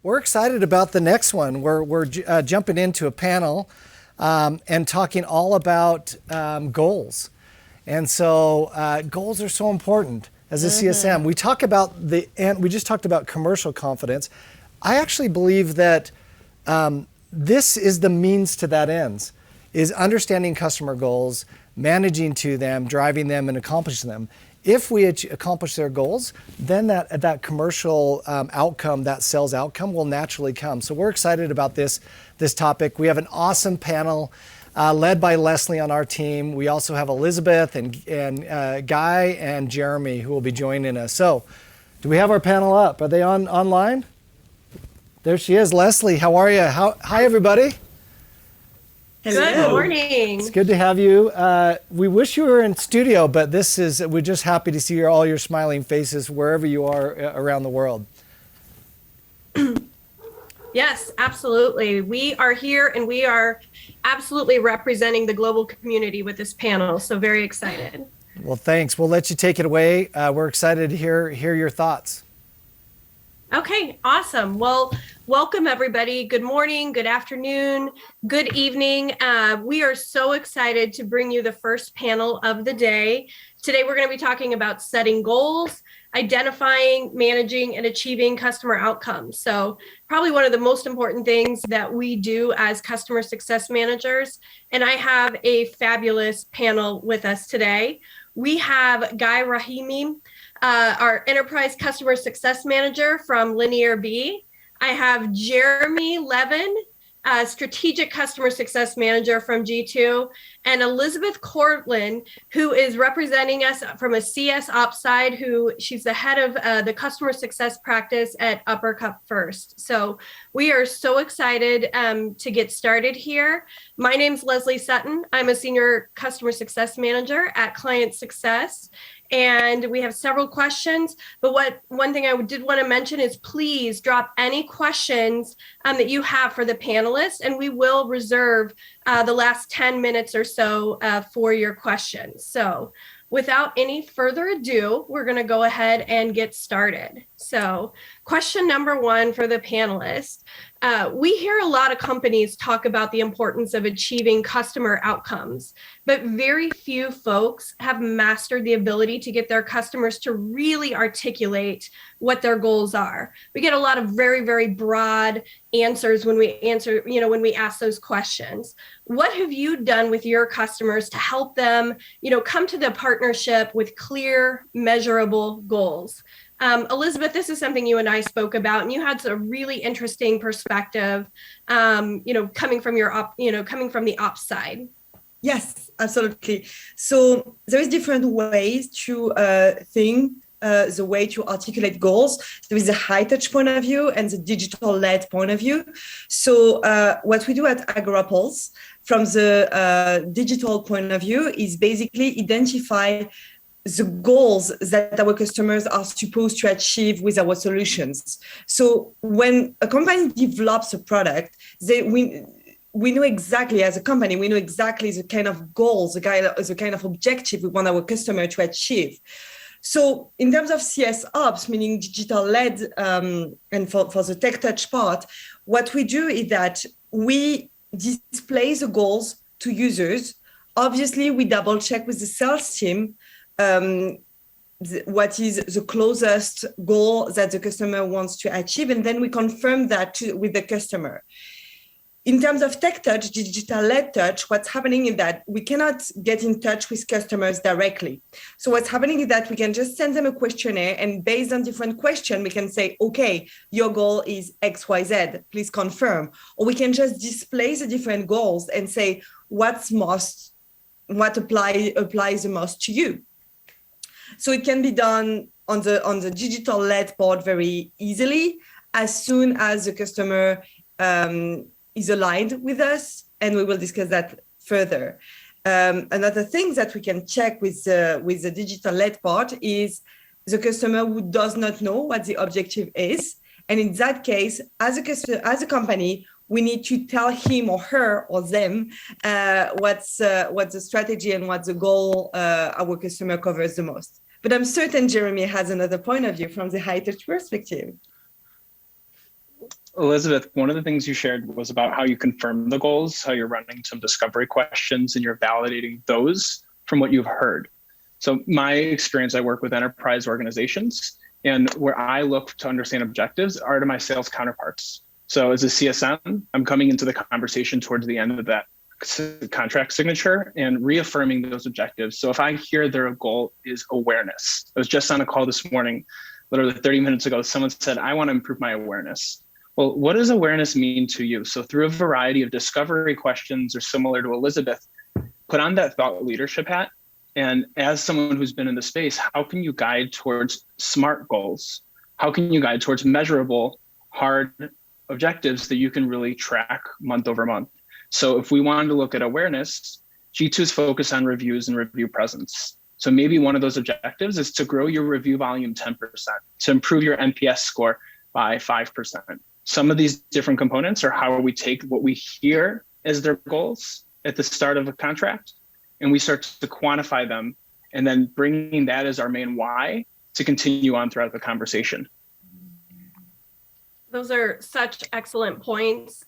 we're excited about the next one. We're jumping into a panel and talking all about goals. And so goals are so important as a CSM. We talk about we just talked about commercial confidence. I actually believe that this is the means to that ends, is understanding customer goals, managing to them, driving them, and accomplishing them. If we accomplish their goals, then that commercial outcome, that sales outcome will naturally come. So we're excited about this topic. We have an awesome panel led by Leslie on our team. We also have Elizabeth and Guy and Jeremy who will be joining us. So do we have our panel up? Are they online? There she is. Leslie, how are you? Hi, everybody. Good morning. It's good to have you. We wish you were in studio, but we're just happy to see all your smiling faces wherever you are around the world. Yes, absolutely. We are here and we are absolutely representing the global community with this panel. So very excited. Well, thanks. We'll let you take it away. We're excited to hear your thoughts. Okay, awesome. Well, welcome everybody. Good morning, good afternoon, good evening. We are so excited to bring you the first panel of the day. Today, we're going to be talking about setting goals, identifying, managing, and achieving customer outcomes. So probably one of the most important things that we do as customer success managers. And I have a fabulous panel with us today. We have Guy Rahimi, our Enterprise Customer Success Manager from Linear B. I have Jeremy Levin, Strategic Customer Success Manager from G2, and Elizabeth Cortland, who is representing us from a CS Ops side, she's the head of the Customer Success Practice at Uppercut First. So we are so excited to get started here. My name's Leslie Sutton. I'm a Senior Customer Success Manager at Client Success. And we have several questions, but one thing I did want to mention is please drop any questions that you have for the panelists, and we will reserve the last 10 minutes or so for your questions. So without any further ado, we're going to go ahead and get started. So question number one for the panelists. We hear a lot of companies talk about the importance of achieving customer outcomes, but very few folks have mastered the ability to get their customers to really articulate what their goals are. We get a lot of very, very broad answers when we ask those questions. What have you done with your customers to help them, come to the partnership with clear, measurable goals? Elizabeth, this is something you and I spoke about, and you had a really interesting perspective, coming from the ops side. Yes, absolutely. So there is different ways to think, the way to articulate goals. There is a high touch point of view and the digital led point of view. So what we do at Agorapulse from the digital point of view is basically identify the goals that our customers are supposed to achieve with our solutions. So when a company develops a product, we know exactly, as a company, we know exactly the kind of goals, the kind of objective we want our customer to achieve. So in terms of CS Ops, meaning digital led, and for the tech touch part, what we do is that we display the goals to users. Obviously, we double check with the sales team what is the closest goal that the customer wants to achieve, and then we confirm that with the customer. In terms of tech touch, digital-led touch, what's happening is that we cannot get in touch with customers directly. So what's happening is that we can just send them a questionnaire, and based on different questions, we can say, okay, your goal is XYZ, please confirm. Or we can just display the different goals and say, what applies the most to you. So it can be done on the digital-led part very easily, as soon as the customer is aligned with us, and we will discuss that further. Another thing that we can check with the digital-led part is the customer who does not know what the objective is. And in that case, as a company, we need to tell him or her or them what's the strategy and what the goal our customer covers the most. But I'm certain Jeremy has another point of view from the high touch perspective. Elizabeth, one of the things you shared was about how you confirm the goals, how you're running some discovery questions and you're validating those from what you've heard. So my experience, I work with enterprise organizations, and where I look to understand objectives are to my sales counterparts. So as a CSM, I'm coming into the conversation towards the end of that contract signature and reaffirming those objectives. So if I hear their goal is awareness, I was just on a call this morning, literally 30 minutes ago, someone said, I want to improve my awareness. Well, what does awareness mean to you? So through a variety of discovery questions, or similar to Elizabeth, put on that thought leadership hat. And as someone who's been in the space, how can you guide towards SMART goals? How can you guide towards measurable, hard objectives that you can really track month over month? So if we wanted to look at awareness, G2's focus on reviews and review presence. So maybe one of those objectives is to grow your review volume 10%, to improve your NPS score by 5%. Some of these different components are how we take what we hear as their goals at the start of a contract, and we start to quantify them, and then bringing that as our main why to continue on throughout the conversation. Those are such excellent points.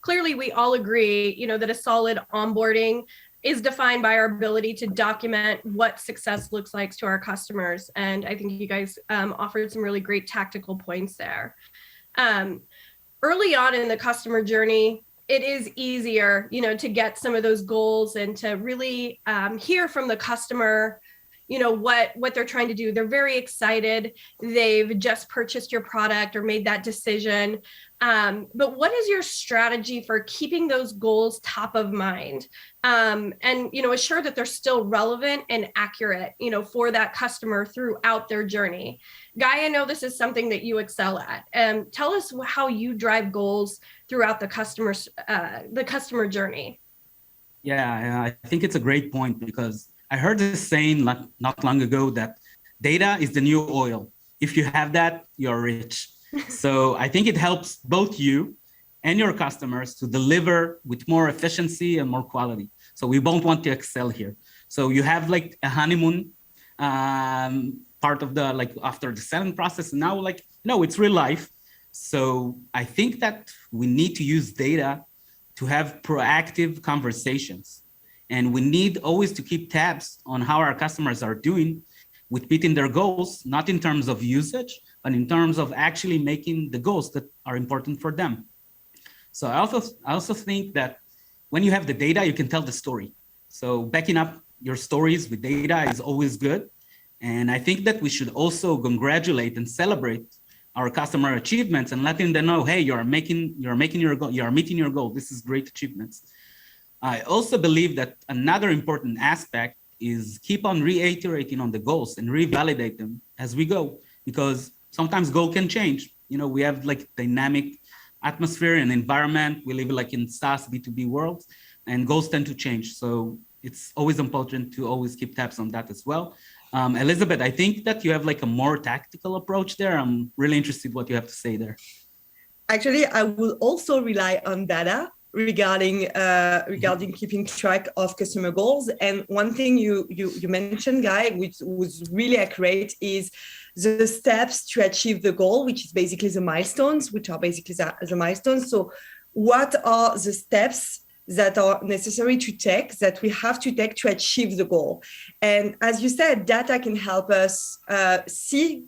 Clearly, we all agree, that a solid onboarding is defined by our ability to document what success looks like to our customers. And I think you guys offered some really great tactical points there. Early on in the customer journey, it is easier, to get some of those goals and to really hear from the customer, what they're trying to do. They're very excited. They've just purchased your product or made that decision. But what is your strategy for keeping those goals top of mind? And, assure that they're still relevant and accurate, for that customer throughout their journey. Guy, I know this is something that you excel at. Tell us how you drive goals throughout the customer journey. Yeah, I think it's a great point, because I heard this saying not long ago that data is the new oil. If you have that, you're rich. So I think it helps both you and your customers to deliver with more efficiency and more quality. So we both want to excel here. So you have like a honeymoon part of the, after the selling process. And now it's real life. So I think that we need to use data to have proactive conversations. And we need always to keep tabs on how our customers are doing with meeting their goals, not in terms of usage, but in terms of actually making the goals that are important for them. So I also think that when you have the data, you can tell the story. So backing up your stories with data is always good. And I think that we should also congratulate and celebrate our customer achievements and letting them know, hey, you're meeting your goal. This is great achievements. I also believe that another important aspect is keep on reiterating on the goals and revalidate them as we go, because sometimes goal can change. We have dynamic atmosphere and environment. We live in SaaS B2B worlds, and goals tend to change. So it's always important to always keep tabs on that as well. Elizabeth, I think that you have a more tactical approach there. I'm really interested what you have to say there. Actually, I will also rely on data regarding keeping track of customer goals. And one thing you mentioned, Guy, which was really accurate, is the steps to achieve the goal, which is basically the milestones, which are basically the milestones. So what are the steps that are necessary to take, that we have to take to achieve the goal? And as you said, data can help us see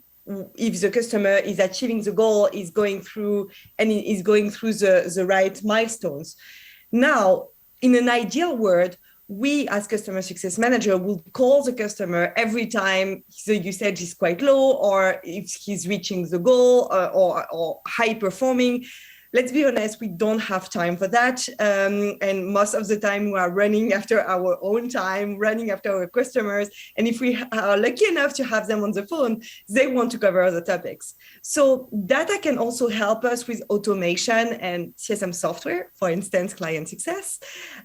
if the customer is achieving the goal, is going through the right milestones. Now, in an ideal world, we as customer success manager will call the customer every time the usage is quite low, or if he's reaching the goal, or high performing. Let's be honest, we don't have time for that. And most of the time we are running after our own time, running after our customers. And if we are lucky enough to have them on the phone, they want to cover other topics. So data can also help us with automation and CSM software, for instance, client success,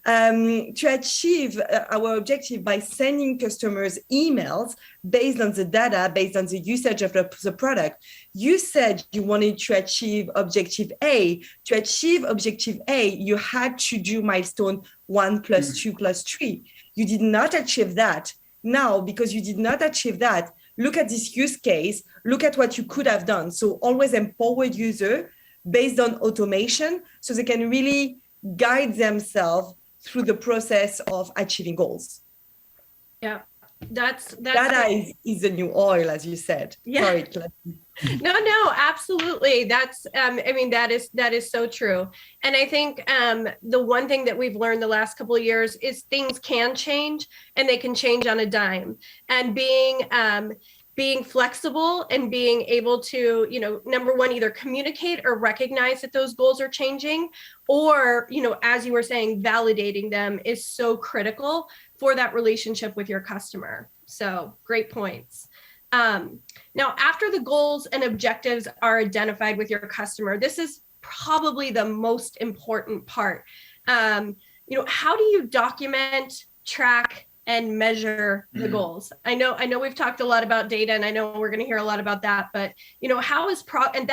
to achieve our objective by sending customers emails based on the data, based on the usage of the product. You said you wanted to achieve objective A. To achieve objective A, you had to do milestone 1 + 2 + 3. You did not achieve that. Now, because you did not achieve that, look at this use case, look at what you could have done. So always empower user, based on automation, so they can really guide themselves through the process of achieving goals. Yeah, that's Data is the new oil, as you said. Yeah. Sorry. No, absolutely. That's, I mean, that is so true. And I think the one thing that we've learned the last couple of years is things can change, and they can change on a dime. And being flexible and being able to, you know, number one, either communicate or recognize that those goals are changing, or, you know, as you were saying, validating them is so critical for that relationship with your customer. So great points. Now, after the goals and objectives are identified with your customer, this is probably the most important part. You know, how do you document, track, and measure the goals? I know we've talked a lot about data, and I know we're going to hear a lot about that, but, you know, how is and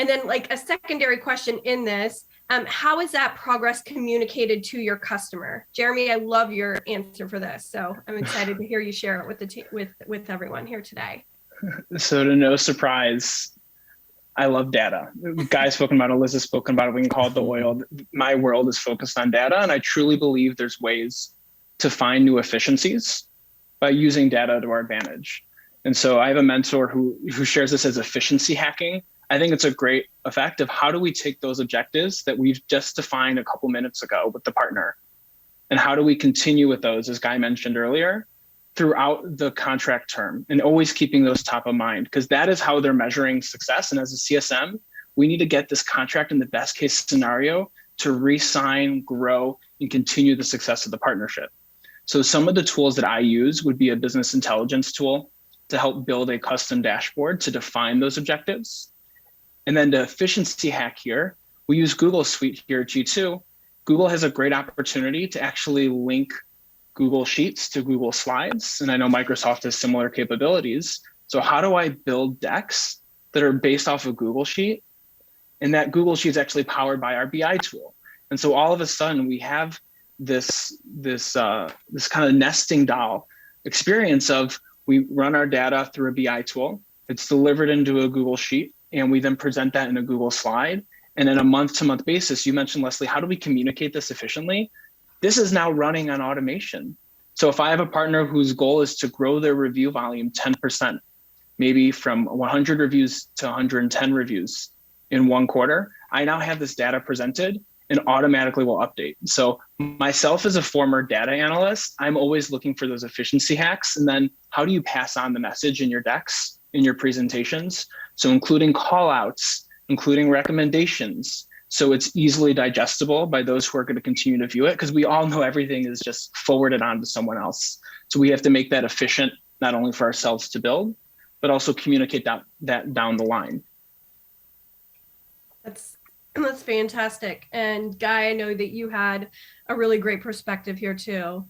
then like a secondary question in this, how is that progress communicated to your customer? Jeremy, I love your answer for this, so I'm excited to hear you share it with the with everyone here today. So, to no surprise, I love data. Guy's spoken about it, Liz has spoken about it. We can call it the oil. My world is focused on data, and I truly believe there's ways to find new efficiencies by using data to our advantage. And so I have a mentor who shares this as efficiency hacking. I think it's a great effect of how do we take those objectives that we've just defined a couple minutes ago with the partner, and how do we continue with those, as Guy mentioned earlier, throughout the contract term, and always keeping those top of mind, because that is how they're measuring success. And as a CSM, we need to get this contract in the best case scenario to re-sign, grow, and continue the success of the partnership. So some of the tools that I use would be a business intelligence tool to help build a custom dashboard to define those objectives. And then the efficiency hack here, we use Google Suite here at G2. Google has a great opportunity to actually link Google Sheets to Google Slides. And I know Microsoft has similar capabilities. So how do I build decks that are based off of Google Sheet? And that Google Sheet is actually powered by our BI tool. And so all of a sudden we have this kind of nesting doll experience of, we run our data through a BI tool, it's delivered into a Google Sheet, and we then present that in a Google Slide. And on a month-to-month basis, you mentioned, Leslie, how do we communicate this efficiently? This is now running on automation. So if I have a partner whose goal is to grow their review volume 10%, maybe from 100 reviews to 110 reviews in one quarter, I now have this data presented and automatically will update. So myself as a former data analyst, I'm always looking for those efficiency hacks. And then how do you pass on the message in your decks, in your presentations? So including call outs, including recommendations, so it's easily digestible by those who are going to continue to view it, because we all know everything is just forwarded on to someone else. So we have to make that efficient, not only for ourselves to build, but also communicate that down the line. That's fantastic. And Guy, I know that you had a really great perspective here too.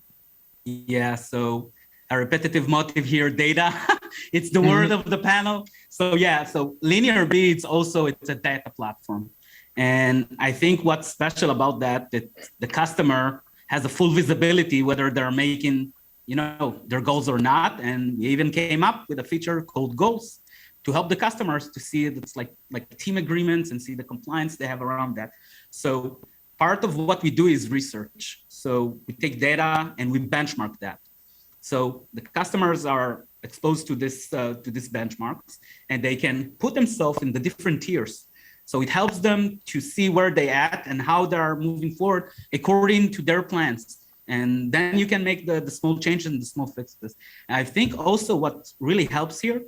Yeah, so a repetitive motive here, data. It's the word of the panel. So yeah, so Linear B, it's a data platform. And I think what's special about that the customer has a full visibility whether they're making, you know, their goals or not. And we even came up with a feature called Goals to help the customers to see it. It's like team agreements and see the compliance they have around that. So part of what we do is research. So we take data and we benchmark that. So the customers are exposed to this benchmarks, and they can put themselves in the different tiers. So it helps them to see where they at and how they are moving forward according to their plans. And then you can make the small changes and the small fixes. And I think also what really helps here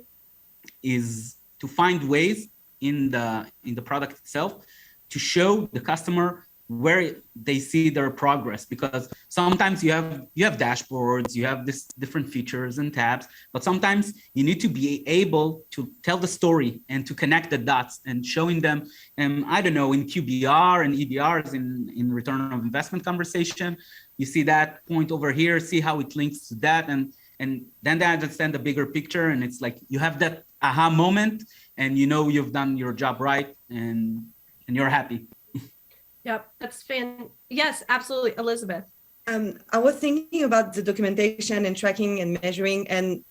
is to find ways in the product itself to show the customer where they see their progress, because sometimes you have dashboards, you have this different features and tabs, but sometimes you need to be able to tell the story and to connect the dots and showing them, I don't know, in QBR and EBRs in return on investment conversation, you see that point over here, see how it links to that, and then they understand the bigger picture, and it's like you have that aha moment, and you know you've done your job right, and you're happy. Yep, that's yes, absolutely, Elizabeth. I was thinking about the documentation and tracking and measuring, and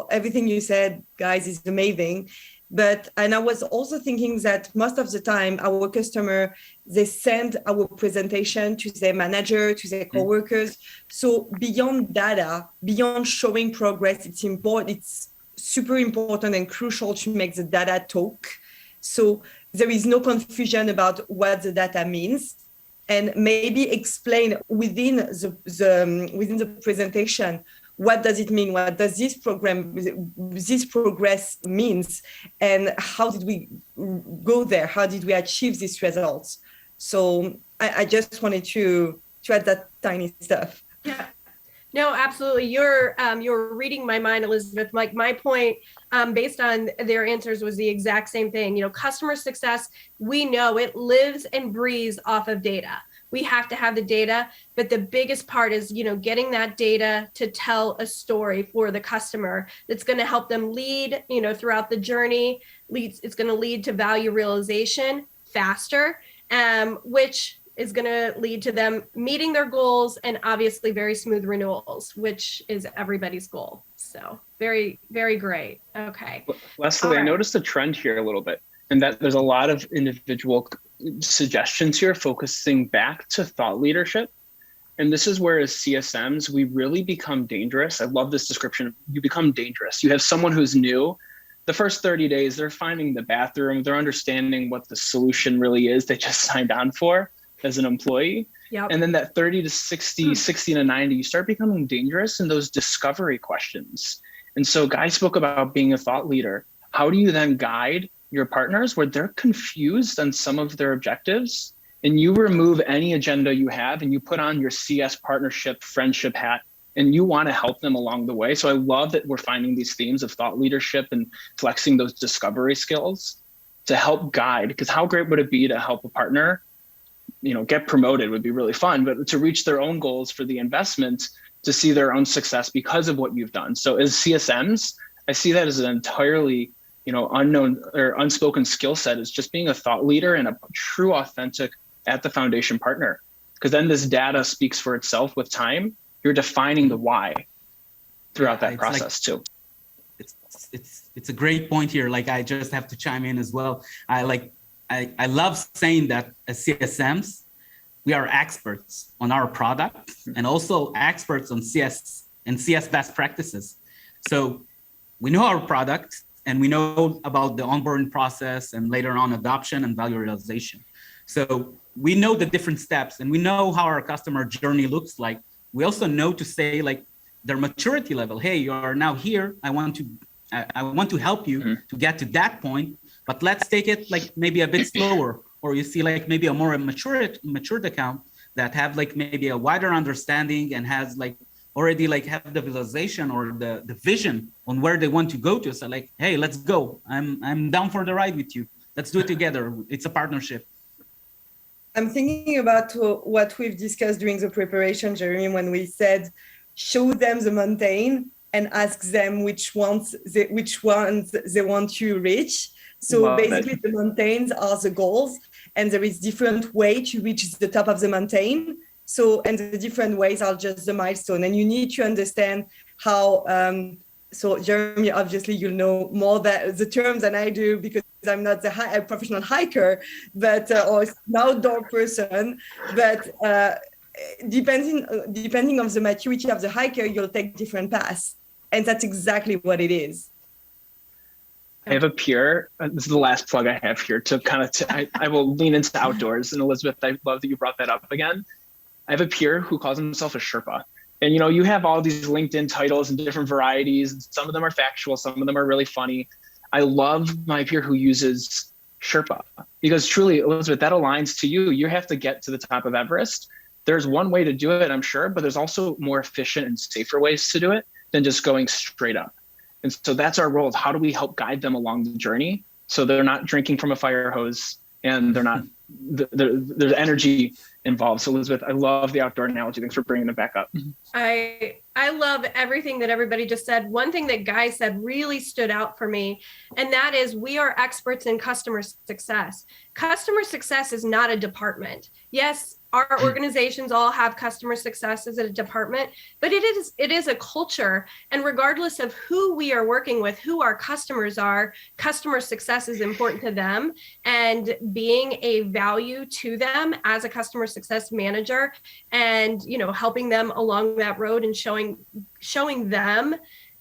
everything you said, guys, is amazing. And I was also thinking that most of the time our customer, they send our presentation to their manager, to their coworkers. So beyond data, beyond showing progress, it's super important and crucial to make the data talk. So there is no confusion about what the data means, and maybe explain within the presentation, what does it mean? What does this progress means? And how did we go there? How did we achieve these results? So I just wanted to add that tiny stuff. Yeah. No, absolutely. You're reading my mind, Elizabeth. Like my point, based on their answers, was the exact same thing. You know, customer success, we know it lives and breathes off of data. We have to have the data, but the biggest part is, you know, getting that data to tell a story for the customer that's going to help them lead, you know, throughout the journey. It's going to lead to value realization faster, which is going to lead to them meeting their goals and obviously very smooth renewals, which is everybody's goal. So very, very great. Okay. Leslie, I noticed a trend here a little bit, and that there's a lot of individual suggestions here focusing back to thought leadership. And this is where, as CSMs, we really become dangerous. I love this description. You become dangerous. You have someone who's new. The first 30 days, they're finding the bathroom. They're understanding what the solution really is they just signed on for as an employee. Yep. And then that 30 to 60, 60 to 90, you start becoming dangerous in those discovery questions. And so Guy spoke about being a thought leader. How do you then guide your partners where they're confused on some of their objectives, and you remove any agenda you have and you put on your CS partnership, friendship hat, and you want to help them along the way. So I love that we're finding these themes of thought leadership and flexing those discovery skills to help guide, because how great would it be to help a partner, you know, get promoted would be really fun, but to reach their own goals for the investment, to see their own success because of what you've done. So as CSMs, I see that as an entirely, you know, unknown or unspoken skill set, is just being a thought leader and a true, authentic at the foundation partner. Because then this data speaks for itself with time. You're defining the why throughout that process too. It's a great point here. Like, I just have to chime in as well. I love saying that as CSMs, we are experts on our product and also experts on CS and CS best practices. So we know our product, and we know about the onboarding process and later on adoption and value realization. So we know the different steps, and we know how our customer journey looks like. We also know to say, like, their maturity level. Hey, you are now here. I want to help you to get to that point, but let's take it like maybe a bit slower. Or you see like maybe a more matured account that have like maybe a wider understanding and has like already like have the visualization or the vision on where they want to go to. So like, hey, let's go. I'm down for the ride with you. Let's do it together. It's a partnership. I'm thinking about what we've discussed during the preparation, Jeremy, when we said, show them the mountain and ask them which ones they want to reach. So basically the mountains are the goals, and there is different way to reach the top of the mountain. So, and the different ways are just the milestone, and you need to understand how, so Jeremy, obviously you'll know more the terms than I do, because I'm not a professional hiker, but or an outdoor person. But depending on the maturity of the hiker, you'll take different paths, and that's exactly what it is. I have a peer. This is the last plug I have here to kind of. I will lean into outdoors, and Elizabeth, I love that you brought that up again. I have a peer who calls himself a Sherpa. And, you know, you have all these LinkedIn titles and different varieties. Some of them are factual. Some of them are really funny. I love my peer who uses Sherpa, because truly, Elizabeth, that aligns to you. You have to get to the top of Everest. There's one way to do it, I'm sure, but there's also more efficient and safer ways to do it than just going straight up. And so that's our role. How do we help guide them along the journey so they're not drinking from a fire hose and they're not, there's energy involved. So Elizabeth, I love the outdoor analogy. Thanks for bringing it back up. I love everything that everybody just said. One thing that Guy said really stood out for me, and that is we are experts in customer success. Customer success is not a department. Yes, our organizations all have customer success as a department, but it is a culture. And regardless of who we are working with, who our customers are, customer success is important to them. And being a value to them as a customer success manager, and helping them along that road and showing them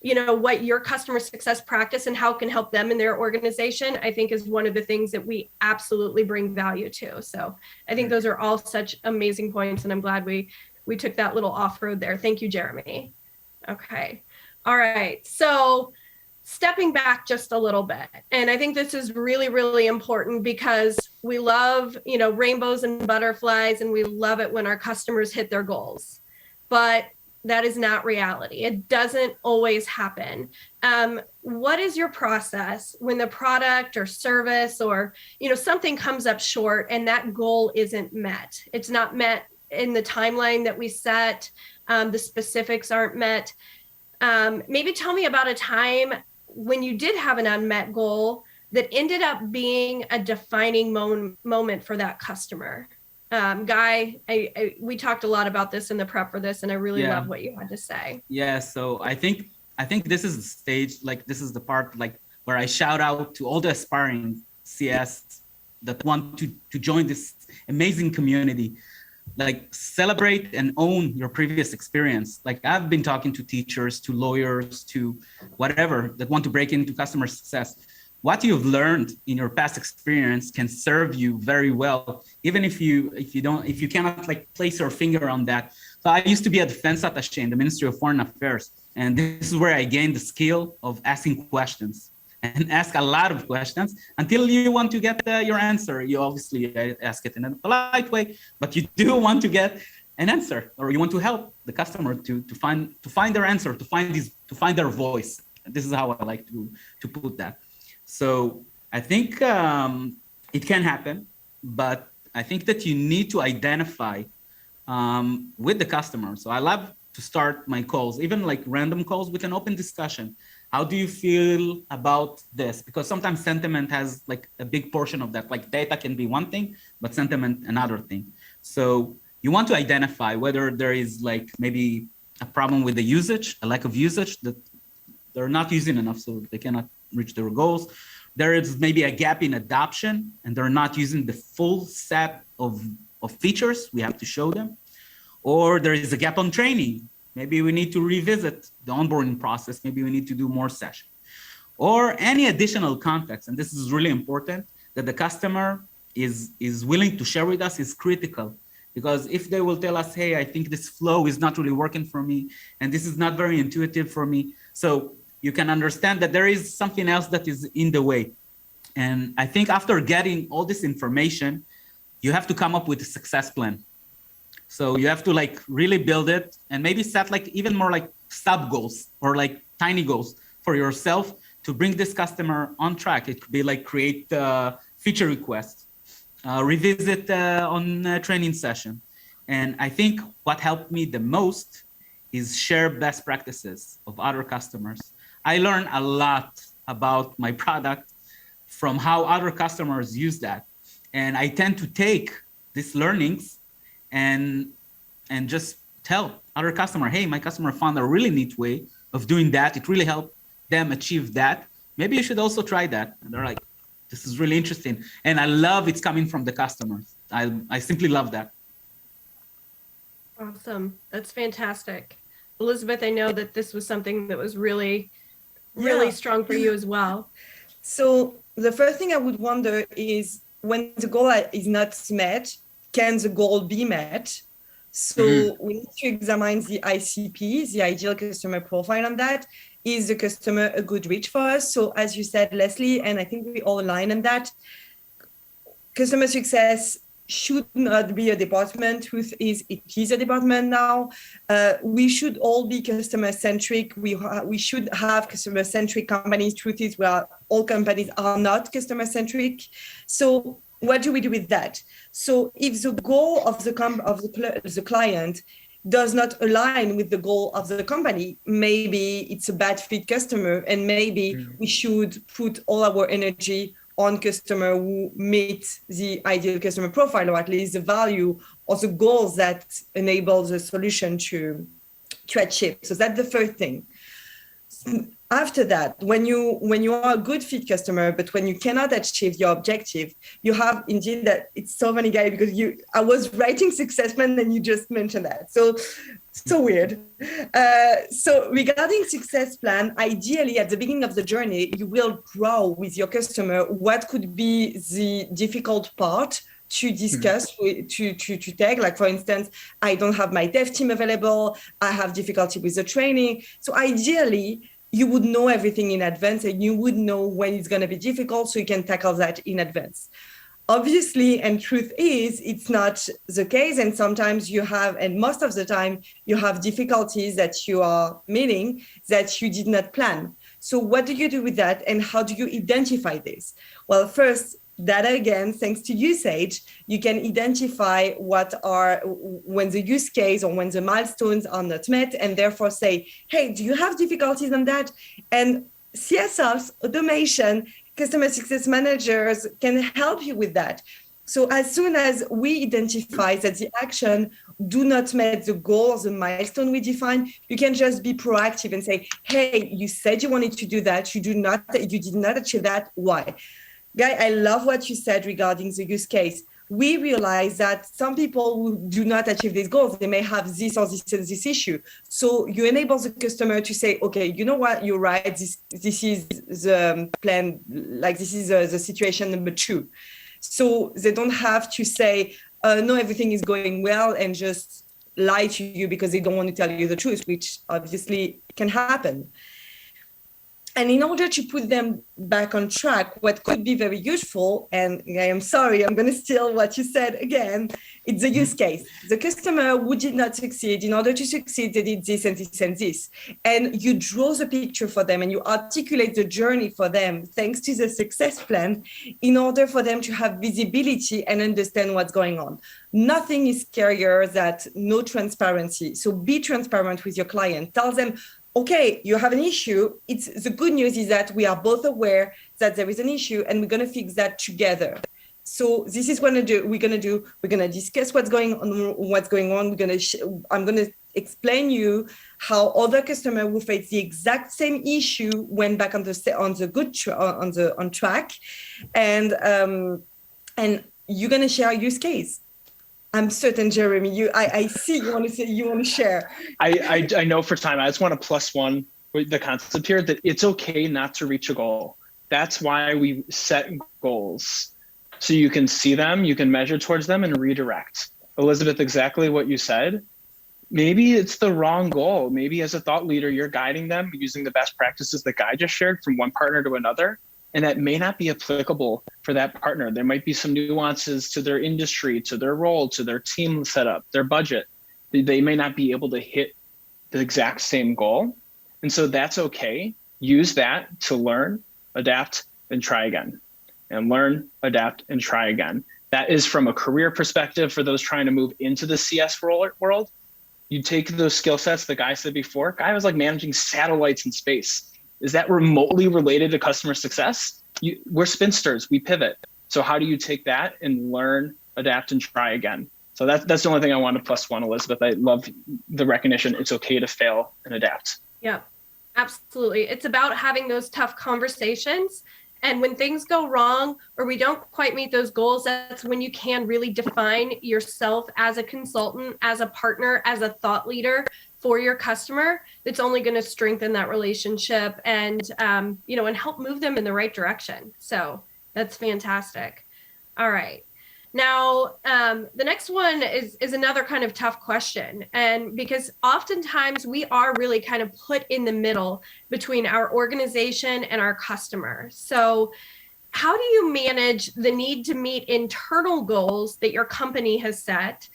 what your customer success practice and how it can help them in their organization, I think is one of the things that we absolutely bring value to. So I think those are all such amazing points, and I'm glad we took that little off-road there. Thank you, Jeremy. Okay. All right. So stepping back just a little bit, and I think this is really, really important because we love, rainbows and butterflies, and we love it when our customers hit their goals. But that is not reality. It doesn't always happen. What is your process when the product or service or something comes up short and that goal isn't met? It's not met in the timeline that we set. The specifics aren't met. Maybe tell me about a time when you did have an unmet goal that ended up being a defining moment for that customer. Guy, we talked a lot about this in the prep for this, and I really love what you had to say. Yeah, so I think this is the stage, like this is the part like where I shout out to all the aspiring CS that want to join this amazing community. Like celebrate and own your previous experience. Like I've been talking to teachers, to lawyers, to whatever that want to break into customer success. What you've learned in your past experience can serve you very well, even if you cannot like place your finger on that. So I used to be a defense attaché in the Ministry of Foreign Affairs, and this is where I gained the skill of asking questions and ask a lot of questions until you want to get your answer. You obviously ask it in a polite way, but you do want to get an answer, or you want to help the customer to find their answer, to find their voice. This is how I like to put that. So I think it can happen, but I think that you need to identify with the customer. So I love to start my calls, even like random calls, with an open discussion. How do you feel about this? Because sometimes sentiment has like a big portion of that. Like data can be one thing, but sentiment another thing. So you want to identify whether there is like maybe a problem with the usage, a lack of usage, that they're not using enough, so they cannot reach their goals. There is maybe a gap in adoption, and they're not using the full set of features we have to show them. Or there is a gap on training. Maybe we need to revisit the onboarding process. Maybe we need to do more sessions. Or any additional context, and this is really important, that the customer is willing to share with us is critical. Because if they will tell us, hey, I think this flow is not really working for me, and this is not very intuitive for me. So you can understand that there is something else that is in the way. And I think after getting all this information, you have to come up with a success plan. So you have to like really build it and maybe set like even more like sub goals or like tiny goals for yourself to bring this customer on track. It could be like create feature requests, revisit on a training session. And I think what helped me the most is share best practices of other customers. I learned a lot about my product from how other customers use that. And I tend to take these learnings and just tell other customer, hey, my customer found a really neat way of doing that. It really helped them achieve that. Maybe you should also try that. And they're like, this is really interesting. And I love it's coming from the customers. I simply love that. Awesome. That's fantastic. Elizabeth, I know that this was something that was really strong for you as well. So the first thing I would wonder is when the goal is not met, can the goal be met? So we need to examine the ICP, the ideal customer profile on that. Is the customer a good reach for us? So as you said, Leslie, and I think we all align on that, customer success should not be a department. Truth is, it is a department now. We should all be customer-centric. We should have customer-centric companies. Truth is, all companies are not customer-centric. So what do we do with that? So if the goal of the client does not align with the goal of the company, maybe it's a bad fit customer, and maybe we should put all our energy on customer who meet the ideal customer profile, or at least the value or the goals that enable the solution to achieve. So that's the first thing. After that, when you are a good fit customer, but when you cannot achieve your objective, you have indeed that. It's so funny, guys, because I was writing success plan and you just mentioned that. So weird. So regarding success plan, ideally at the beginning of the journey, you will draw with your customer what could be the difficult part to discuss, to take. Like, for instance, I don't have my dev team available. I have difficulty with the training. So ideally, you would know everything in advance and you would know when it's going to be difficult, so you can tackle that in advance. Obviously, and truth is, it's not the case. And sometimes you have, and most of the time, you have difficulties that you are meeting that you did not plan. So what do you do with that? And how do you identify this? Well, first, data again, thanks to usage, you can identify when the use case or when the milestones are not met, and therefore say, hey, do you have difficulties on that? And CSRs, automation, customer success managers can help you with that. So as soon as we identify that the action do not meet the goal, the milestone we define, you can just be proactive and say, hey, you said you wanted to do that. You did not achieve that. Why? Guy, I love what you said regarding the use case. We realize that some people who do not achieve these goals, they may have this or this and this issue. So you enable the customer to say, okay, you know what, you're right. This is the plan, like this is the situation number 2. So they don't have to say, no, everything is going well, and just lie to you because they don't want to tell you the truth, which obviously can happen. And in order to put them back on track, what could be very useful, and I am sorry, I'm going to steal what you said again, it's the use case. The customer who did not succeed, in order to succeed, they did this and this and this. And you draw the picture for them and you articulate the journey for them, thanks to the success plan, in order for them to have visibility and understand what's going on. Nothing is scarier than no transparency. So be transparent with your client. Tell them, okay, you have an issue. The good news is that we are both aware that there is an issue and we're going to fix that together. So this is what we're going to discuss what's going on. I'm going to explain you how other customers who face the exact same issue went back on track, and you're going to share a use case. I'm certain, Jeremy, I see you want to share. I know for time, I just want to plus one with the concept here that it's okay not to reach a goal. That's why we set goals. So you can see them, you can measure towards them and redirect. Elizabeth, exactly what you said. Maybe it's the wrong goal. Maybe as a thought leader, you're guiding them using the best practices that Guy just shared from one partner to another. And that may not be applicable for that partner. There might be some nuances to their industry, to their role, to their team setup, their budget. They may not be able to hit the exact same goal. And so that's okay. Use that to learn, adapt, and try again. And learn, adapt, and try again. That is from a career perspective for those trying to move into the CS world. You take those skill sets that Guy said before. Guy was like managing satellites in space. Is that remotely related to customer success? We're spinsters, we pivot. So how do you take that and learn, adapt, and try again? So that's the only thing I want to plus one, Elizabeth. I love the recognition. It's okay to fail and adapt. Yeah, absolutely. It's about having those tough conversations. And when things go wrong or we don't quite meet those goals, that's when you can really define yourself as a consultant, as a partner, as a thought leader for your customer. It's only going to strengthen that relationship and, and help move them in the right direction. So that's fantastic. All right. Now, the next one is another kind of tough question. And because oftentimes we are really kind of put in the middle between our organization and our customer. So how do you manage the need to meet internal goals that your company has set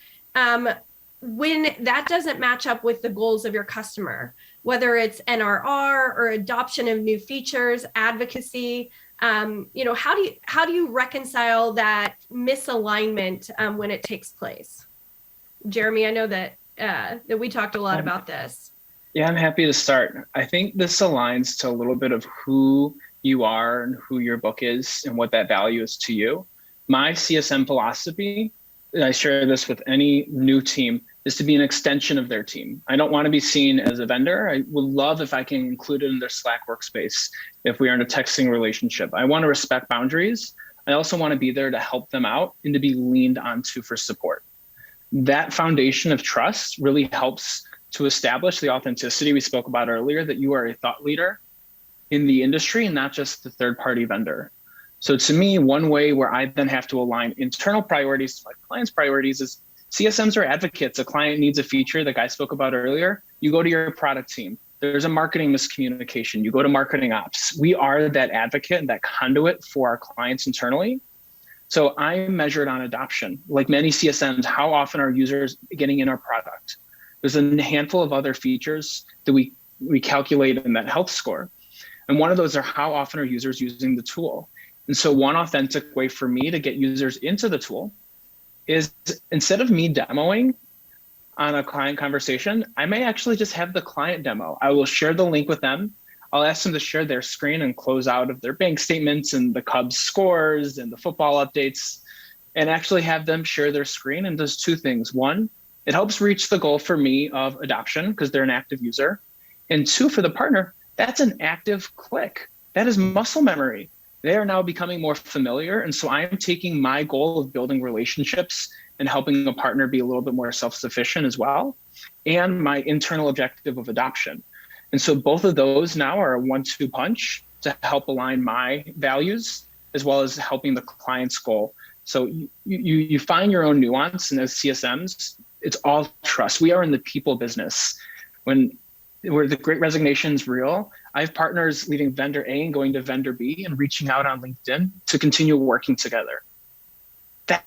when that doesn't match up with the goals of your customer, whether it's NRR or adoption of new features, advocacy? How do you reconcile that misalignment when it takes place? Jeremy, I know that we talked a lot about this. Yeah, I'm happy to start. I think this aligns to a little bit of who you are and who your book is and what that value is to you. My CSM philosophy, and I share this with any new team, is to be an extension of their team. I don't want to be seen as a vendor. I would love if I can include it in their Slack workspace if we are in a texting relationship. I want to respect boundaries. I also want to be there to help them out and to be leaned onto for support. That foundation of trust really helps to establish the authenticity we spoke about earlier, that you are a thought leader in the industry and not just the third-party vendor. So to me, one way where I then have to align internal priorities to my client's priorities is CSMs are advocates. A client needs a feature that Guy spoke about earlier. You go to your product team. There's a marketing miscommunication. You go to marketing ops. We are that advocate and that conduit for our clients internally. So I measured on adoption. Like many CSMs, how often are users getting in our product? There's a handful of other features that we calculate in that health score. And one of those are how often are users using the tool? And so one authentic way for me to get users into the tool is, instead of me demoing on a client conversation, I may actually just have the client demo. I will share the link with them. I'll ask them to share their screen and close out of their bank statements and the Cubs scores and the football updates, and actually have them share their screen. And does two things. One, it helps reach the goal for me of adoption because they're an active user. And two, for the partner, that's an active click. That is muscle memory. They are now becoming more familiar. And so I am taking my goal of building relationships and helping a partner be a little bit more self-sufficient as well, and my internal objective of adoption. And so both of those now are a 1-2 punch to help align my values as well as helping the client's goal. So you find your own nuance, and as CSMs, it's all trust. We are in the people business. Where the great resignation is real, I have partners leaving vendor A and going to vendor B and reaching out on LinkedIn to continue working together.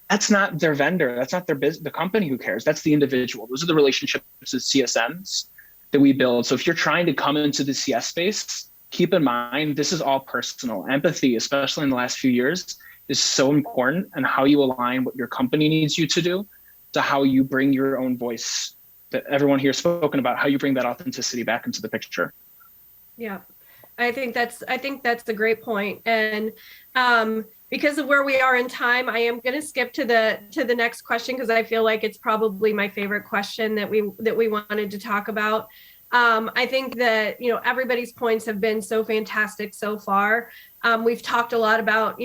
That's not their vendor. That's not the company who cares. That's the individual. Those are the relationships with CSMs that we build. So if you're trying to come into the CS space, keep in mind, this is all personal. Empathy, especially in the last few years, is so important, and how you align what your company needs you to do to how you bring your own voice that everyone here has spoken about, how you bring that authenticity back into the picture. Yeah, I think that's a great point. And because of where we are in time, I am going to skip to the next question, because I feel like it's probably my favorite question that we wanted to talk about. I think that, everybody's points have been so fantastic so far. We've talked a lot about,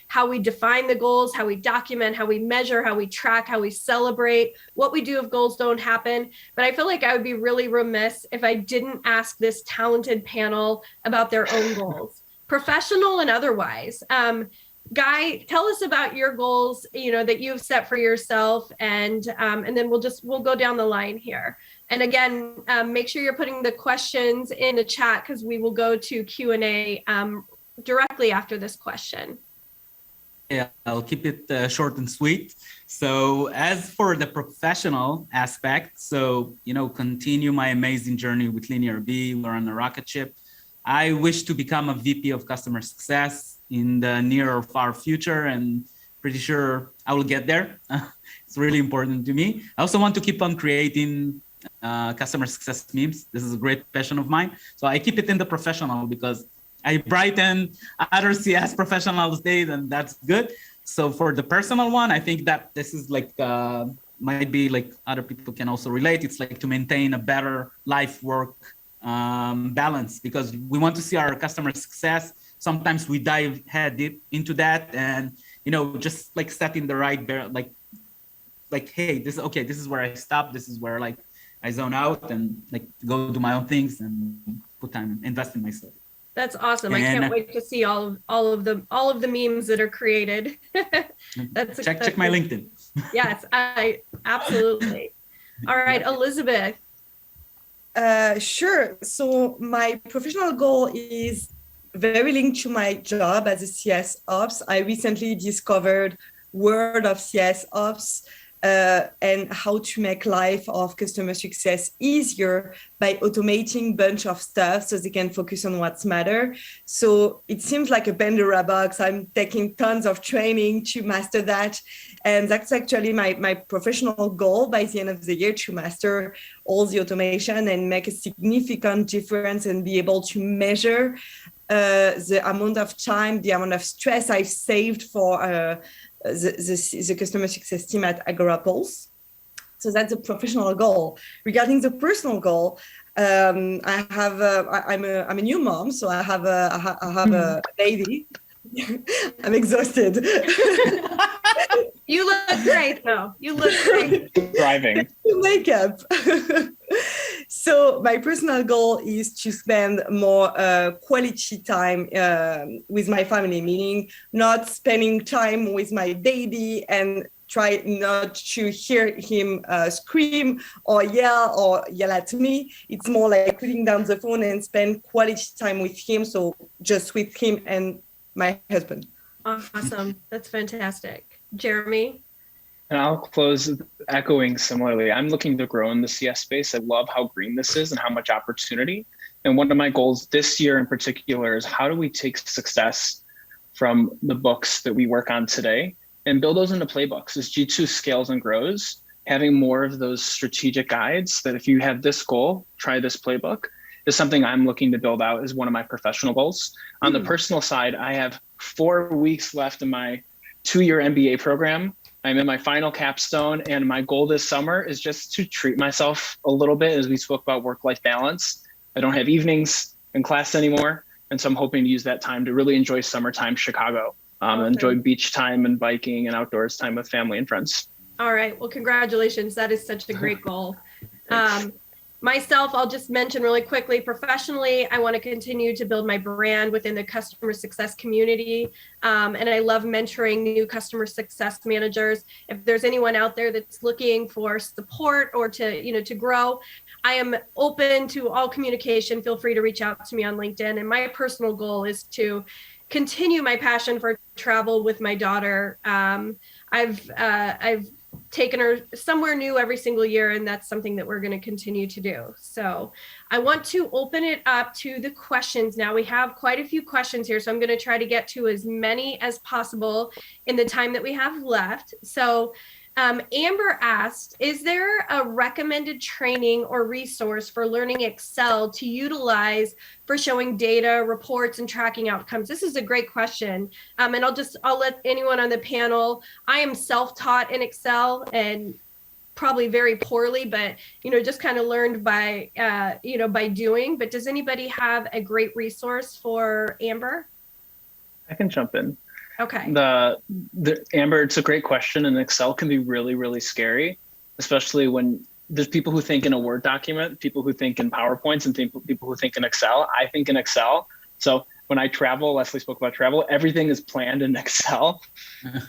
how we define the goals, how we document, how we measure, how we track, how we celebrate, what we do if goals don't happen. But I feel like I would be really remiss if I didn't ask this talented panel about their own goals, professional and otherwise. Guy, tell us about your goals, that you've set for yourself, and then we'll go down the line here. And again, make sure you're putting the questions in the chat, because we will go to Q&A directly after this question. Yeah, I'll keep it short and sweet. So as for the professional aspect, continue my amazing journey with Linear B, learn a rocket ship. I wish to become a VP of customer success in the near or far future, and pretty sure I will get there. It's really important to me. I also want to keep on creating customer success memes. This is a great passion of mine. So I keep it in the professional because I brighten other CS professionals' days, and that's good. So for the personal one, I think that this is might be like other people can also relate. It's like to maintain a better life-work balance, because we want to see our customer success. Sometimes we dive head deep into that, and just like setting the right hey, this is where I stop. This is where I zone out and go do my own things and put time, invest in myself. That's awesome. And I can't wait to see all of the memes that are created. Check my LinkedIn. Yes, I absolutely. All right, Elizabeth. Sure. So my professional goal is very linked to my job as a CS Ops. I recently discovered world of CS Ops and how to make life of customer success easier by automating bunch of stuff so they can focus on what's matter. So it seems like a Pandora box. I'm taking tons of training to master that. And that's actually my professional goal by the end of the year, to master all the automation and make a significant difference and be able to measure the amount of time, the amount of stress I've saved for the customer success team at Agora Pulse. So that's a professional goal. Regarding the personal goal, I'm a new mom, so I have a baby. I'm exhausted. You look great, though. You look great. Thriving. Makeup. So my personal goal is to spend more quality time with my family, meaning not spending time with my baby and try not to hear him scream or yell at me. It's more like putting down the phone and spend quality time with him. So just with him and my husband. Awesome. That's fantastic. Jeremy? And I'll close echoing similarly. I'm looking to grow in the CS space. I love how green this is and how much opportunity. And one of my goals this year in particular is how do we take success from the books that we work on today and build those into playbooks as G2 scales and grows, having more of those strategic guides that if you have this goal, try this playbook, is something I'm looking to build out as one of my professional goals. On the personal side, I have 4 weeks left in my 2-year MBA program. I'm in my final capstone, and my goal this summer is just to treat myself a little bit as we spoke about work-life balance. I don't have evenings in class anymore, and so I'm hoping to use that time to really enjoy summertime Chicago, enjoy beach time and biking and outdoors time with family and friends. All right. Well, congratulations. That is such a great goal. Myself, I'll just mention really quickly, professionally, I want to continue to build my brand within the customer success community. And I love mentoring new customer success managers. If there's anyone out there that's looking for support or to grow, I am open to all communication. Feel free to reach out to me on LinkedIn. And my personal goal is to continue my passion for travel with my daughter. I've taken her somewhere new every single year, and that's something that we're going to continue to do. So I want to open it up to the questions now. We have quite a few questions here, so I'm going to try to get to as many as possible in the time that we have left. So Amber asked, is there a recommended training or resource for learning Excel to utilize for showing data, reports, and tracking outcomes? This is a great question. And I'll let anyone on the panel. I am self-taught in Excel and probably very poorly, but, just kind of learned by, by doing. But does anybody have a great resource for Amber? I can jump in. Okay. The Amber, it's a great question, and Excel can be really, really scary, especially when there's people who think in a Word document, people who think in PowerPoints, and people who think in Excel. I think in Excel. So when I travel, Leslie spoke about travel, everything is planned in Excel.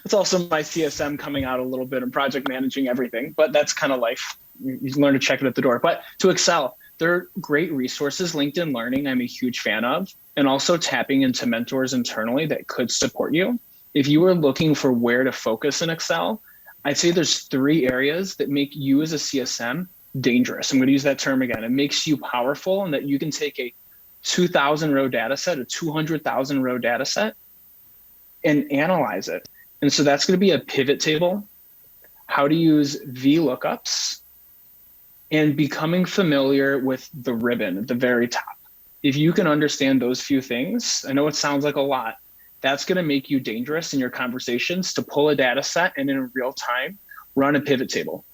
It's also my CSM coming out a little bit and project managing everything, but that's kind of life. You learn to check it at the door. But to Excel, there are great resources. LinkedIn Learning, I'm a huge fan of, and also tapping into mentors internally that could support you. If you are looking for where to focus in Excel, I'd say there's 3 areas that make you as a CSM dangerous. I'm going to use that term again. It makes you powerful, and that you can take a 2,000 row data set, a 200,000 row data set, and analyze it. And so that's going to be a pivot table, how to use VLOOKUPs, and becoming familiar with the ribbon at the very top. If you can understand those few things, I know it sounds like a lot, that's going to make you dangerous in your conversations to pull a data set and in real time, run a pivot table.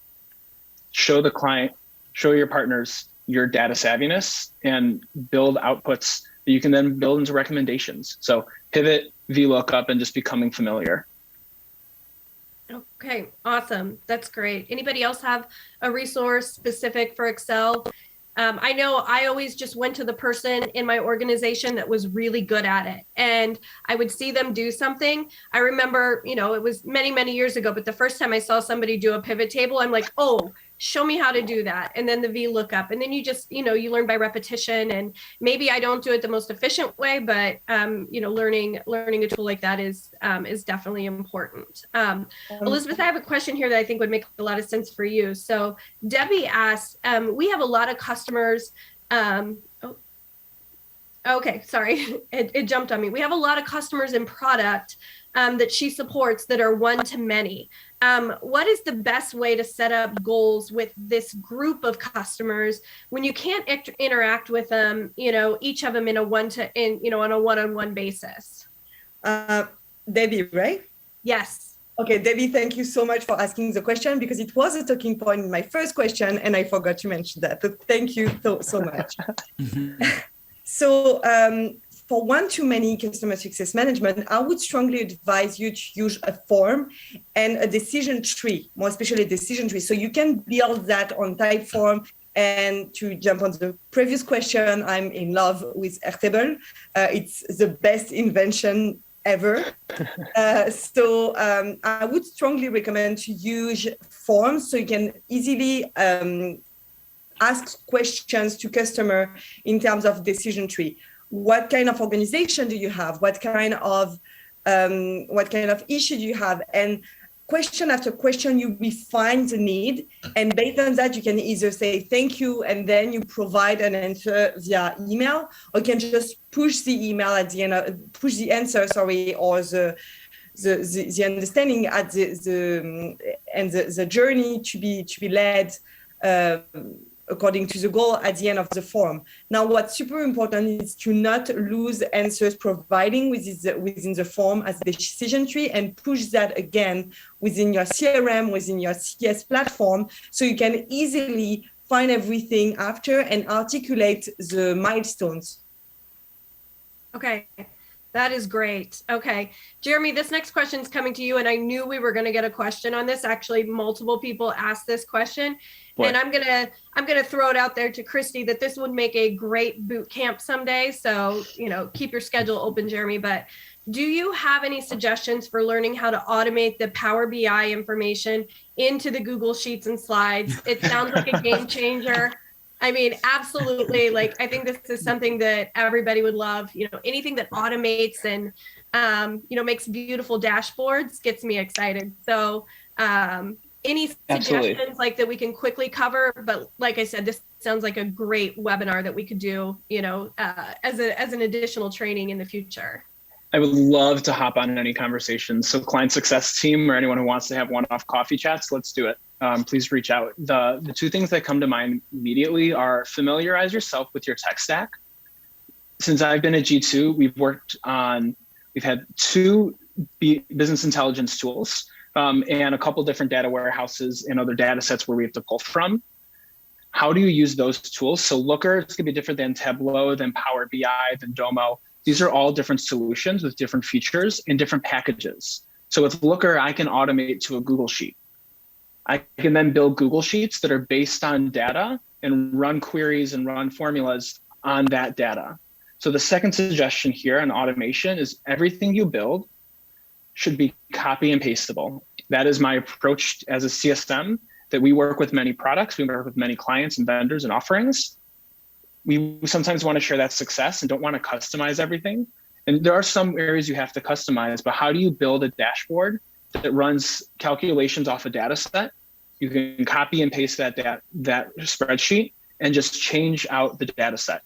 Show the client, show your partners your data savviness, and build outputs that you can then build into recommendations. So pivot, VLOOKUP, and just becoming familiar. Okay, awesome. That's great. Anybody else have a resource specific for Excel? I know I always just went to the person in my organization that was really good at it, and I would see them do something. I remember, it was many, many years ago, but the first time I saw somebody do a pivot table, I'm like, oh, show me how to do that. And then the VLOOKUP, and then you just, you learn by repetition. And maybe I don't do it the most efficient way, but learning a tool like that is definitely important. Elizabeth, I have a question here that I think would make a lot of sense for you. So Debbie asked, we have a lot of customers. Okay, sorry, it jumped on me. We have a lot of customers in product that she supports that are one to many. What is the best way to set up goals with this group of customers when you can't interact with them, each of them on a one-on-one basis? Debbie, right? Yes. Okay, Debbie, thank you so much for asking the question, because it was a talking point in my first question and I forgot to mention that. But thank you so much. So for one-to-many customer success management, I would strongly advise you to use a form and a decision tree, more especially a decision tree. So you can build that on Typeform. And to jump on the previous question, I'm in love with Airtable. It's the best invention ever. So I would strongly recommend to use forms so you can easily ask questions to customer in terms of decision tree. What kind of organization do you have? What kind of issue do you have? And question after question, you refine the need, and based on that, you can either say thank you and then you provide an answer via email, or you can just push the email at the end, push the answer, or the understanding at the journey to be led according to the goal at the end of the form. Now, what's super important is to not lose answers providing within the form as the decision tree, and push that again within your CRM, within your CS platform, so you can easily find everything after and articulate the milestones. Okay. That is great. Okay. Jeremy, this next question is coming to you, and I knew we were going to get a question on this. Actually, multiple people asked this question. Boy. And I'm going to throw it out there to Christy that this would make a great boot camp someday. So, keep your schedule open, Jeremy. But do you have any suggestions for learning how to automate the Power BI information into the Google Sheets and slides? It sounds like a game changer. I mean, absolutely. I think this is something that everybody would love. Anything that automates and, makes beautiful dashboards gets me excited. So any suggestions that we can quickly cover? But like I said, this sounds like a great webinar that we could do, as an additional training in the future. I would love to hop on any conversations. So client success team or anyone who wants to have one-off coffee chats, let's do it. Please reach out. The two things that come to mind immediately are familiarize yourself with your tech stack. Since I've been at G2, we've had 2 business intelligence tools and a couple different data warehouses and other data sets where we have to pull from. How do you use those tools? So Looker is going to be different than Tableau, than Power BI, than Domo. These are all different solutions with different features and different packages. So with Looker, I can automate to a Google Sheet. I can then build Google Sheets that are based on data and run queries and run formulas on that data. So the second suggestion here on automation is everything you build should be copy and pastable. That is my approach as a CSM, that we work with many products, we work with many clients and vendors and offerings. We sometimes want to share that success and don't want to customize everything. And there are some areas you have to customize, but how do you build a dashboard that runs calculations off a data set? You can copy and paste that spreadsheet and just change out the data set.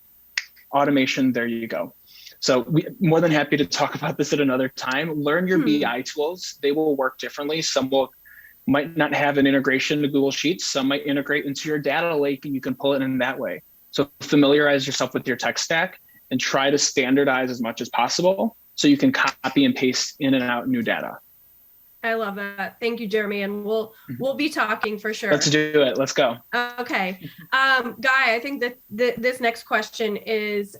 Automation, there you go. So we're more than happy to talk about this at another time. Learn your BI tools. They will work differently. Some might not have an integration to Google Sheets. Some might integrate into your data lake and you can pull it in that way. So familiarize yourself with your tech stack and try to standardize as much as possible so you can copy and paste in and out new data. I love that. Thank you, Jeremy. And we'll be talking for sure. Let's do it. Let's go. Okay. Guy, I think that this next question is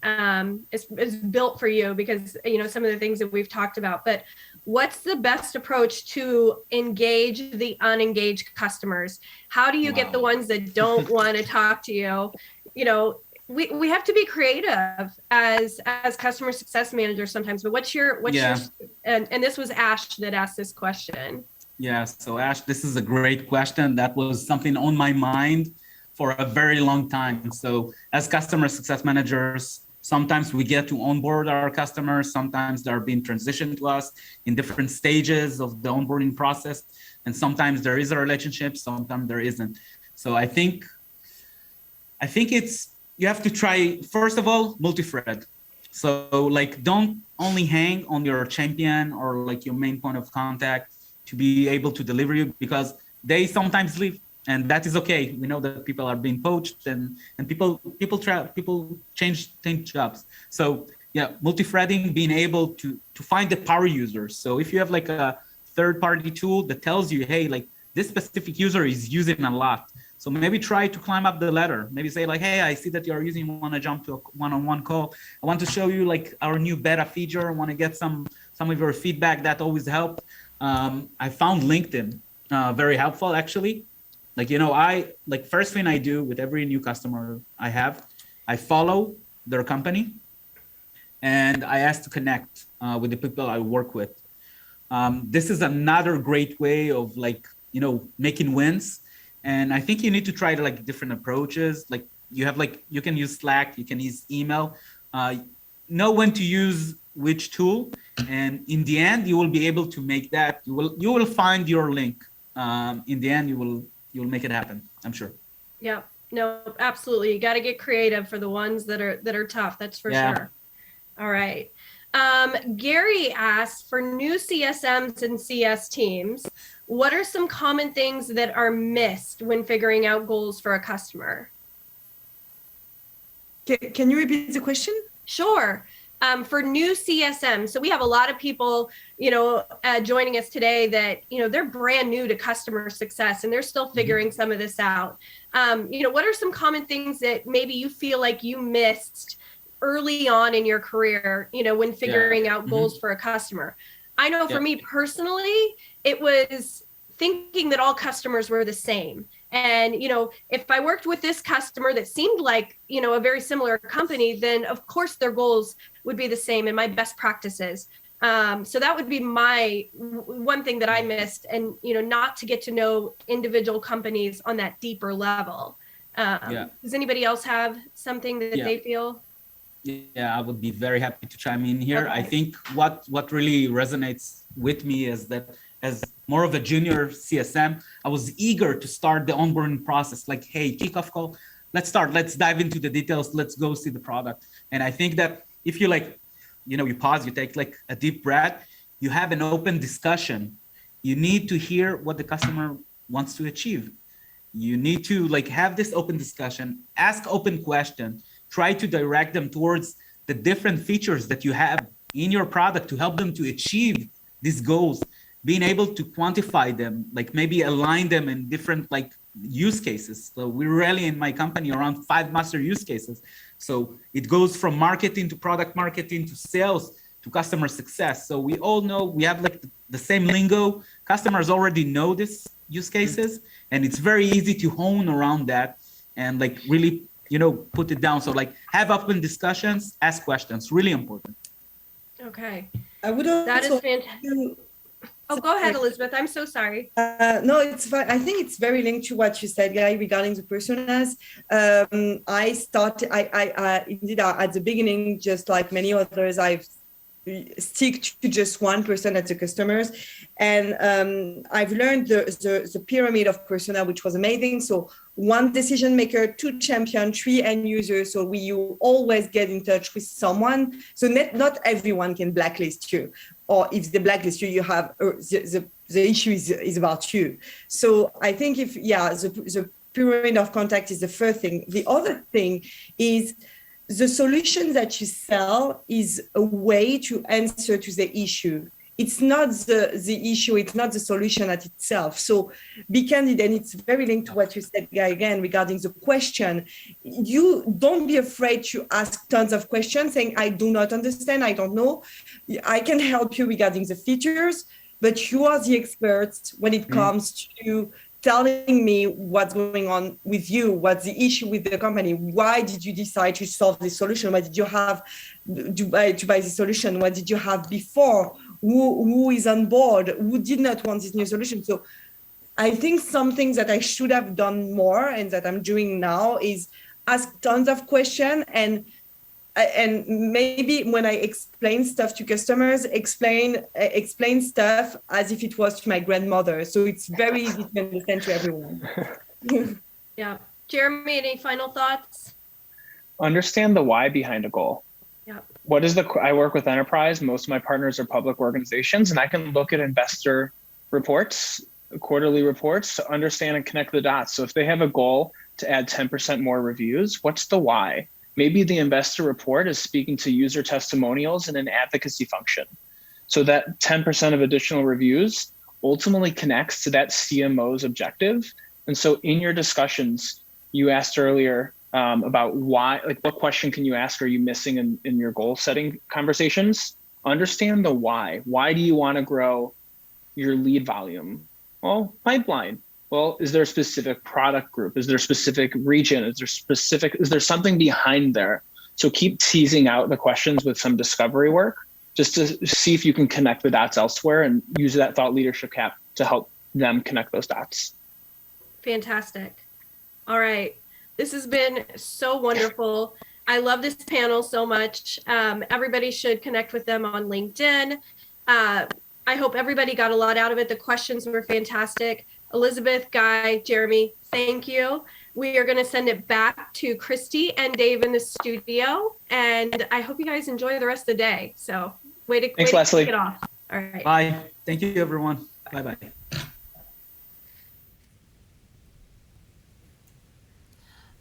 built for you because, some of the things that we've talked about, but what's the best approach to engage the unengaged customers? How do you get the ones that don't want to talk to you? We have to be creative as customer success managers sometimes, but what's your and this was Ash that asked this question. Yeah, so Ash, this is a great question. That was something on my mind for a very long time. So as customer success managers, sometimes we get to onboard our customers. Sometimes they're being transitioned to us in different stages of the onboarding process. And sometimes there is a relationship, sometimes there isn't. So I think you have to try, first of all, multi-thread. So don't only hang on your champion or like your main point of contact to be able to deliver you, because they sometimes leave, and that is okay. We know that people are being poached, and people change jobs. So yeah, multi-threading, being able to find the power users. So if you have like a third-party tool that tells you, hey, like this specific user is using a lot, so maybe try to climb up the ladder. Maybe say like, hey, I see that you're using, want to jump to a one-on-one call. I want to show you like our new beta feature. I want to get some of your feedback. That always helped. I found LinkedIn very helpful, actually. Like, I like, first thing I do with every new customer I have, I follow their company and I ask to connect with the people I work with. This is another great way of like, making wins. And I think you need to try to like different approaches. Like you can use Slack, you can use email, know when to use which tool. And in the end, you will be able to make that, you will find your link. In the end, you'll make it happen, I'm sure. Yeah, no, absolutely. You got to get creative for the ones that are tough. That's for sure. All right. Gary asks, for new CSMs and CS teams, what are some common things that are missed when figuring out goals for a customer? Can you repeat the question? Sure. For new CSM, so we have a lot of people, joining us today that, they're brand new to customer success and they're still figuring some of this out. What are some common things that maybe you feel like you missed early on in your career, when figuring out goals for a customer? I know for me personally, it was thinking that all customers were the same. And, if I worked with this customer that seemed like, a very similar company, then of course their goals would be the same and my best practices. So that would be my one thing that I missed, and, not to get to know individual companies on that deeper level. Does anybody else have something that they feel? Yeah, I would be very happy to chime in here. Okay. I think what really resonates with me is that as more of a junior CSM, I was eager to start the onboarding process. Like, hey, kickoff call, let's start. Let's dive into the details. Let's go see the product. And I think that if you you pause, you take like a deep breath, you have an open discussion. You need to hear what the customer wants to achieve. You need to like have this open discussion, ask open questions, try to direct them towards the different features that you have in your product to help them to achieve these goals, being able to quantify them, like maybe align them in different like use cases. So we're really in my company around 5 master use cases. So it goes from marketing to product marketing to sales to customer success. So we all know we have like the same lingo. Customers already know this use cases, and it's very easy to hone around that and like really, put it down. So like have open discussions, ask questions, really important. Okay. I would also, that is fantastic. Oh, go ahead, Elizabeth. I'm so sorry. No, it's fine. I think it's very linked to what you said, Guy, regarding the personas. Indeed, at the beginning, just like many others, I've stick to just one person at the customers. And I've learned the pyramid of persona, which was amazing. So 1 decision maker, 2 champion, 3 end users. So you always get in touch with someone. So not everyone can blacklist you. Or if they blacklist you, you have the issue is about you. So I think the pyramid of contact is the first thing. The other thing is the solution that you sell is a way to answer to the issue. It's not the issue, it's not the solution at itself. So be candid, and it's very linked to what you said, Guy, again, regarding the question. You don't be afraid to ask tons of questions saying, I do not understand, I don't know. I can help you regarding the features, but you are the experts when it comes to telling me what's going on with you, what's the issue with the company, why did you decide to solve this solution, what did you have to buy the solution, what did you have before, who is on board, who did not want this new solution. So I think something that I should have done more and that I'm doing now is ask tons of questions, and maybe when I explain stuff to customers, explain stuff as if it was to my grandmother. So it's very easy to understand to everyone. Yeah. Jeremy, any final thoughts? Understand the why behind a goal. Yeah. I work with enterprise. Most of my partners are public organizations, and I can look at investor reports, quarterly reports to understand and connect the dots. So if they have a goal to add 10% more reviews, what's the why? Maybe the investor report is speaking to user testimonials and an advocacy function. So that 10% of additional reviews ultimately connects to that CMO's objective. And so in your discussions, you asked earlier about why, like what question can you ask are you missing in your goal setting conversations? Understand the why. Why do you want to grow your lead volume? Well, pipeline. Well, is there a specific product group? Is there a specific region? Is there something behind there? So keep teasing out the questions with some discovery work, just to see if you can connect the dots elsewhere and use that thought leadership cap to help them connect those dots. Fantastic. All right. This has been so wonderful. I love this panel so much. Everybody should connect with them on LinkedIn. I hope everybody got a lot out of it. The questions were fantastic. Elizabeth, Guy, Jeremy, thank you. We are going to send it back to Christy and Dave in the studio. And I hope you guys enjoy the rest of the day. So Thanks, Leslie. Kick it off. All right. Bye. Thank you, everyone. Bye-bye.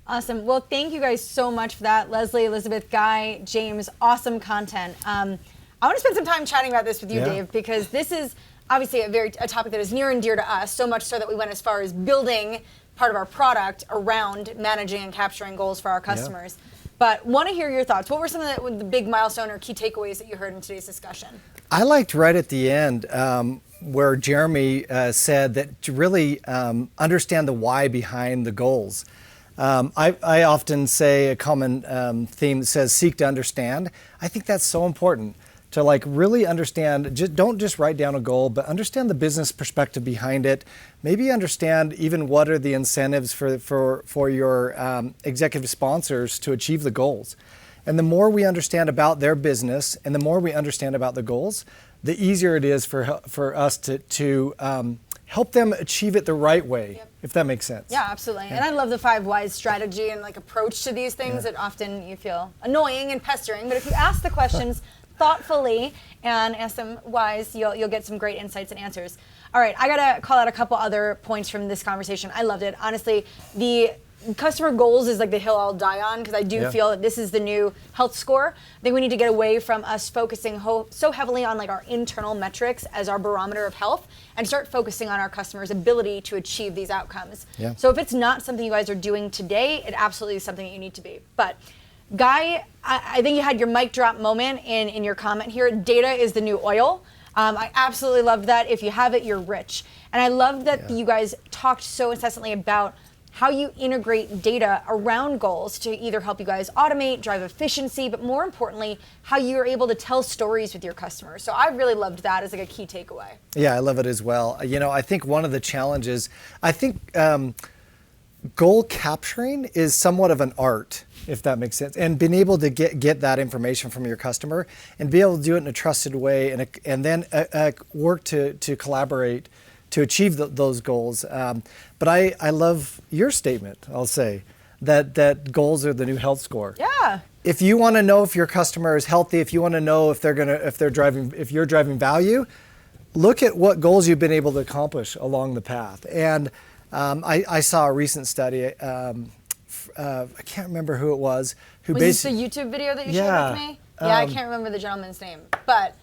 Awesome. Well, thank you guys so much for that. Leslie, Elizabeth, Guy, James, awesome content. I want to spend some time chatting about this with you, Dave, because this is obviously a topic that is near and dear to us, so much so that we went as far as building part of our product around managing and capturing goals for our customers. But want to hear your thoughts. What were some of the big milestone or key takeaways that you heard in today's discussion? I liked right at the end where Jeremy said that to really understand the why behind the goals. I often say a common theme that says seek to understand. I think that's so important to like really understand. Don't just write down a goal, but understand the business perspective behind it. Maybe understand even what are the incentives for your executive sponsors to achieve the goals. And the more we understand about their business and the more we understand about the goals, the easier it is for us to help them achieve it the right way, if that makes sense. Yeah, absolutely. And I love the 5 whys strategy and like approach to these things that often you feel annoying and pestering. But if you ask the questions thoughtfully and ask them whys, you'll get some great insights and answers. All right, I gotta call out a couple other points from this conversation. I loved it. Honestly, the customer goals is like the hill I'll die on because I do feel that this is the new health score. I think we need to get away from us focusing so heavily on like our internal metrics as our barometer of health and start focusing on our customers' ability to achieve these outcomes. Yeah. So if it's not something you guys are doing today, it absolutely is something that you need to be. But Guy, I think you had your mic drop moment in your comment here. Data is the new oil. I absolutely love that. If you have it, you're rich. And I love that you guys talked so incessantly about how you integrate data around goals to either help you guys automate, drive efficiency, but more importantly, how you're able to tell stories with your customers. So I really loved that as like a key takeaway. Yeah, I love it as well. You know, I think one of the challenges, goal capturing is somewhat of an art, if that makes sense, and being able to get that information from your customer and be able to do it in a trusted way and then work to collaborate to achieve those goals. But I love your statement, I'll say, that goals are the new health score. Yeah. If you want to know if your customer is healthy, if you want to know if you're driving value, look at what goals you've been able to accomplish along the path. And I saw a recent study, I can't remember who it was. Was this the YouTube video that you shared with me? Yeah, I can't remember the gentleman's name, but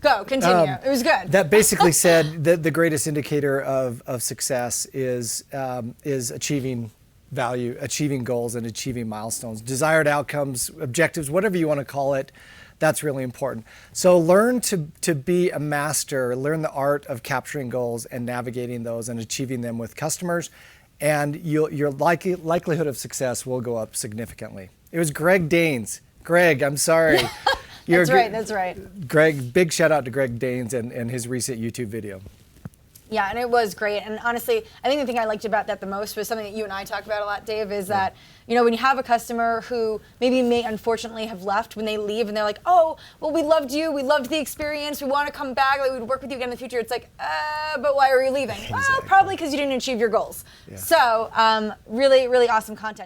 go, continue. It was good. That basically said that the greatest indicator of success is achieving value, achieving goals, and achieving milestones, desired outcomes, objectives, whatever you want to call it. That's really important. So learn to be a master, learn the art of capturing goals and navigating those and achieving them with customers, and your likelihood of success will go up significantly. It was Greg Danes. Greg, I'm sorry. That's right. Greg, big shout out to Greg Danes and his recent YouTube video. Yeah, and it was great. And honestly, I think the thing I liked about that the most was something that you and I talk about a lot, Dave, is that, you know, when you have a customer who may unfortunately have left, when they leave and they're like, oh, well, we loved you, we loved the experience, we want to come back, like, we'd work with you again in the future. It's like, but why are you leaving? Exactly. Well, probably because you didn't achieve your goals. Yeah. So really, really awesome content.